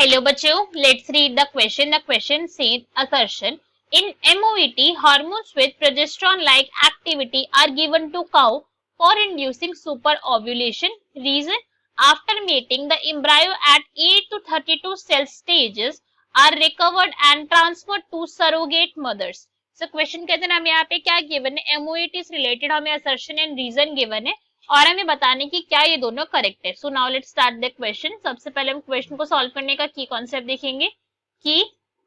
Hello बच्चों, let's read the question. The question says assertion in MOET hormones with progesterone-like activity are given to cow for inducing superovulation. Reason after mating the embryo at 8 to 32 cell stages are recovered and transferred to surrogate mothers. So question कहते हैं हमें यहाँ पे क्या given है, MOET से related हमें assertion and reason given है और हमें बताने की क्या ये दोनों करेक्ट है. So now let's start the question. सबसे पहले हम क्वेश्चन को सॉल्व करने का की कॉन्सेप्ट देखेंगे. की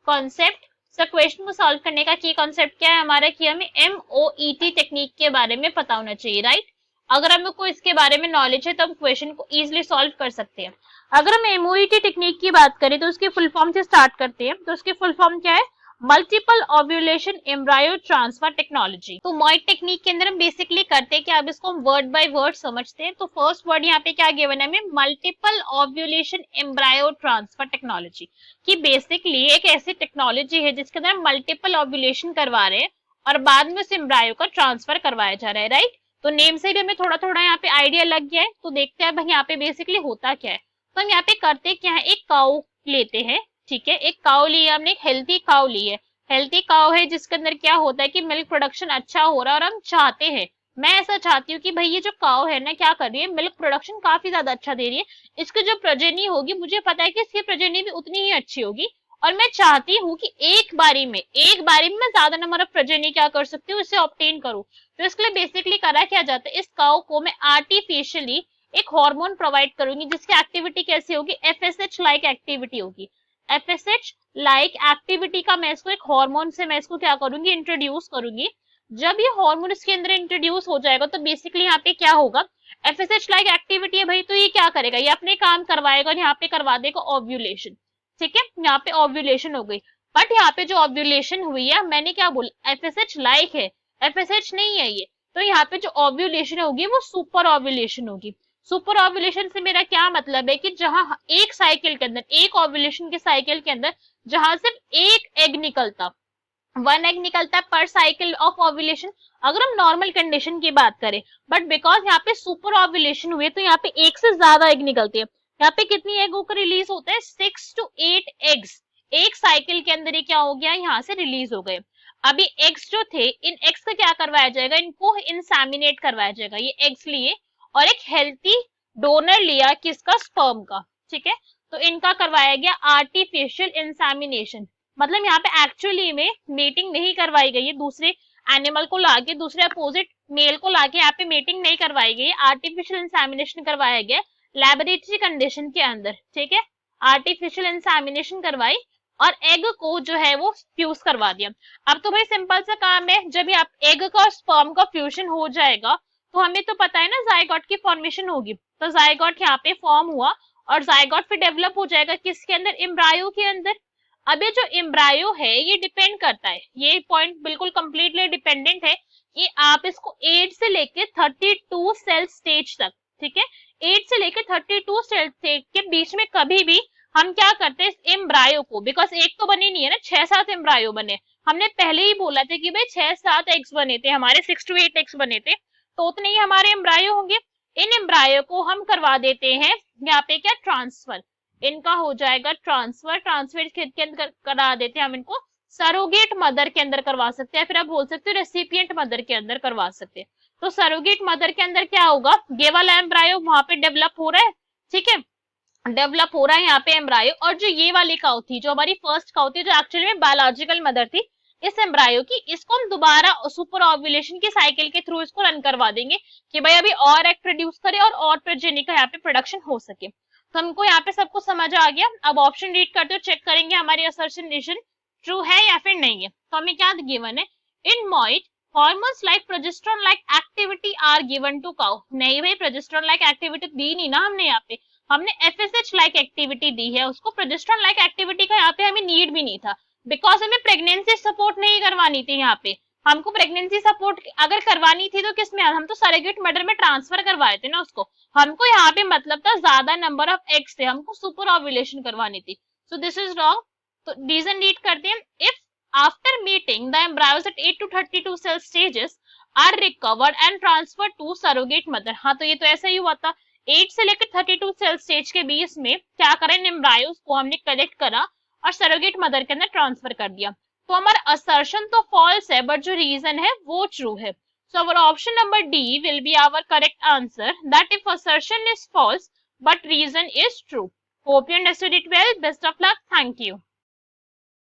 कॉन्सेप्ट. सो क्वेश्चन को सॉल्व करने का की कॉन्सेप्ट क्या है हमारा कि हमें MOET टेक्निक के बारे में पता होना चाहिए, राइट. अगर हमें को इसके बारे में नॉलेज है तो हम क्वेश्चन को इजिली सॉल्व कर सकते हैं. अगर हम MOET टेक्निक की बात करें तो उसके फुल फॉर्म से स्टार्ट करते हैं. तो उसके फुल फॉर्म क्या है? Multiple ovulation embryo transfer technology. तो मोइट टेक्निक के अंदर हम बेसिकली करते हैं कि अब इसको हम वर्ड बाय वर्ड समझते हैं. तो फर्स्ट वर्ड यहाँ पे क्या गिवन है हमें? Multiple ovulation embryo transfer technology. कि बेसिकली एक ऐसी टेक्नोलॉजी है जिसके अंदर हम मल्टीपल ओव्यूलेशन करवा रहे हैं और बाद में उस एम्ब्रायो का ट्रांसफर करवाया जा रहा है, राइट. तो नेम से भी हमें थोड़ा थोड़ा यहाँ पे आइडिया लग गया है. तो देखते हैं भाई यहाँ पे बेसिकली होता क्या है. तो हम यहाँ पे करते क्या है, एक काऊ लेते हैं, ठीक है. एक काऊ ली है हमने, एक हेल्थी काऊ ली है. हेल्थी काऊ है जिसके अंदर क्या होता है कि मिल्क प्रोडक्शन अच्छा हो रहा है और हम चाहते हैं, मैं ऐसा चाहती हूँ कि भाई ये जो काऊ है ना क्या कर रही है, मिल्क प्रोडक्शन काफी ज्यादा अच्छा दे रही है. इसकी जो प्रजननी होगी मुझे पता है कि इसकी प्रजननी भी उतनी ही अच्छी होगी और मैं चाहती हूँ कि एक बारी में मैं ज्यादा नंबर ऑफ प्रजननी क्या कर सकती हूँ, इसे ऑब्टेन करूँ. तो इसके लिए बेसिकली करा क्या जाता है, इस काऊ को मैं आर्टिफिशियली एक हार्मोन प्रोवाइड करूंगी जिसकी एक्टिविटी कैसी होगी, FSH लाइक एक्टिविटी होगी. FSH लाइक एक्टिविटी का मैं इसको एक हार्मोन से मैं इसको क्या करूंगी, इंट्रोड्यूस करूंगी. जब ये हार्मोन इसके अंदर इंट्रोड्यूस हो जाएगा तो बेसिकली यहाँ पे क्या होगा, FSH लाइक एक्टिविटी है भाई, तो ये क्या करेगा, ये अपने काम करवाएगा और यहाँ पे करवा देगा ओव्यूलेशन. ठीक है, यहाँ पे ओव्यूलेशन हो गई. बट यहाँ पे जो ओव्यूलेशन हुई है, मैंने क्या बोला, FSH लाइक है, FSH नहीं है ये. तो यहाँ पे जो ओव्यूलेशन होगी वो सुपर ओव्यूलेशन होगी. सुपर ओव्यूलेशन से मेरा क्या मतलब है कि जहां एक साइकिल के अंदर, एक ओव्यूलेशन के साइकिल के अंदर जहां सिर्फ एक एग निकलता, 1 एग निकलता है पर साइकिल ऑफ ओव्यूलेशन अगर हम नॉर्मल कंडीशन की बात करें. बट बिकॉज यहाँ पे सुपर ओव्यूलेशन हुए तो यहाँ पे एक से ज्यादा एग निकलती है. यहाँ पे कितनी एग होकर रिलीज होता है, 6 to 8 एग्स एक साइकिल के अंदर ही क्या हो गया, यहाँ से रिलीज हो गए. अभी एग्स जो थे, इन एग्स का क्या करवाया जाएगा, इनको इंसेमिनेट करवाया जाएगा. ये एग्स लिए और एक हेल्थी डोनर लिया किसका, स्पर्म का. ठीक है, तो इनका करवाया गया आर्टिफिशियल इंसेमिनेशन. मतलब यहाँ पे एक्चुअली में मेटिंग नहीं करवाई गई है, दूसरे एनिमल को लाके, दूसरे अपोजिट मेल को लाके यहाँ पे मेटिंग नहीं करवाई गई है, आर्टिफिशियल इंसेमिनेशन करवाया गया लैबोरेटरी कंडीशन के अंदर. ठीक है, आर्टिफिशियल इंसेमिनेशन करवाई और एग को जो है वो फ्यूज करवा दिया. अब तो भाई सिंपल सा काम है, जब आप एग का और स्पर्म का फ्यूजन हो जाएगा तो हमें तो पता है ना जायगोट की फॉर्मेशन होगी. तो जायगोट यहाँ पे फॉर्म हुआ और जायगोट फिर डेवलप हो जाएगा किसके अंदर, एम्ब्रायो के अंदर. अब ये जो एम्ब्रायो है ये डिपेंड करता है, ये पॉइंट बिल्कुल कंप्लीटली डिपेंडेंट है कि आप इसको 8 से लेके 32 सेल स्टेज तक, ठीक है, 8 से लेके 32 सेल स्टेज के बीच में कभी भी हम क्या करते हैं, इस एम्ब्रायो को, बिकॉज एक तो बनी नहीं है ना, 6-7 एम्ब्रायो बने. हमने पहले ही बोला था कि भाई 6-7 एग्स बने थे हमारे, 6 to 8 एग्स बने थे, तो उतने ही हमारे एम्ब्रायो होंगे. इन एम्ब्रायो को हम करवा देते हैं यहाँ पे क्या, ट्रांसफर. इनका हो जाएगा ट्रांसफर. ट्रांसफर के अंदर करा देते हैं हम इनको सरोगेट मदर के अंदर करवा सकते हैं, फिर आप बोल सकते हो रेसिपिएंट मदर के अंदर करवा सकते हैं. तो सरोगेट मदर के अंदर क्या होगा, ये वाला एम्ब्रायो वहां पे डेवलप हो रहा है. ठीक है, डेवलप हो रहा है यहाँ पे एम्ब्रायो, और जो ये वाली काऊ थी, जो हमारी फर्स्ट काऊ थी, जो एक्चुअली में बायोलॉजिकल मदर थी इस एम्ब्रायो की, इसको हम दोबारा सुपर ओव्यूलेशन की साइकिल के थ्रू इसको रन करवा देंगे कि भाई अभी और एग प्रोड्यूस करे और प्रजननी का यहाँ पे प्रोडक्शन हो सके. तो हमको यहाँ पे सब कुछ समझ आ गया. अब ऑप्शन रीड करते हो, चेक करेंगे हमारी असर्शन ट्रू है या फिर नहीं है. तो हमें क्या गिवन है, इन मोइट hormones like progesterone like activity are given to cow. नहीं भाई, प्रोजेस्टेरोन लाइक एक्टिविटी दी नहीं ना हमने, यहाँ पे हमने FSH लाइक एक्टिविटी दी है उसको. प्रोजेस्टेरोन लाइक एक्टिविटी का यहाँ पे हमें नीड भी नहीं था, बिकॉज हमें प्रेगनेंसी सपोर्ट नहीं करवानी थी. यहाँ पे हमको प्रेगनेंसी सपोर्ट अगर करवानी थी तो किसमें, हम तो सरोगेट मदर में ट्रांसफर करवाए थे ना उसको. हमको यहाँ पे मतलब था ज्यादा नंबर ऑफ एग्स थे, हमको सुपर ओव्यूलेशन करवानी थी. So this is wrong. तो रीजन रीड करते हैं, if after meeting the embryos at 8 to 32 cell stages are recovered and transfer to surrogate mother. हाँ, तो ये तो ऐसा ही हुआ था, 8 से लेकर 32 सेल स्टेज के बीच में क्या करें, एम्ब्रायोस को हमने कलेक्ट करा और सरोगेट मदर के अंदर ट्रांसफर कर दिया। तो हमारा असर्शन तो फॉल्स है बट जो रीजन है वो ट्रू है। So our option number D will be our correct answer, that if assertion is false but reason is true. Hope you understood it well. Best of luck. Thank you.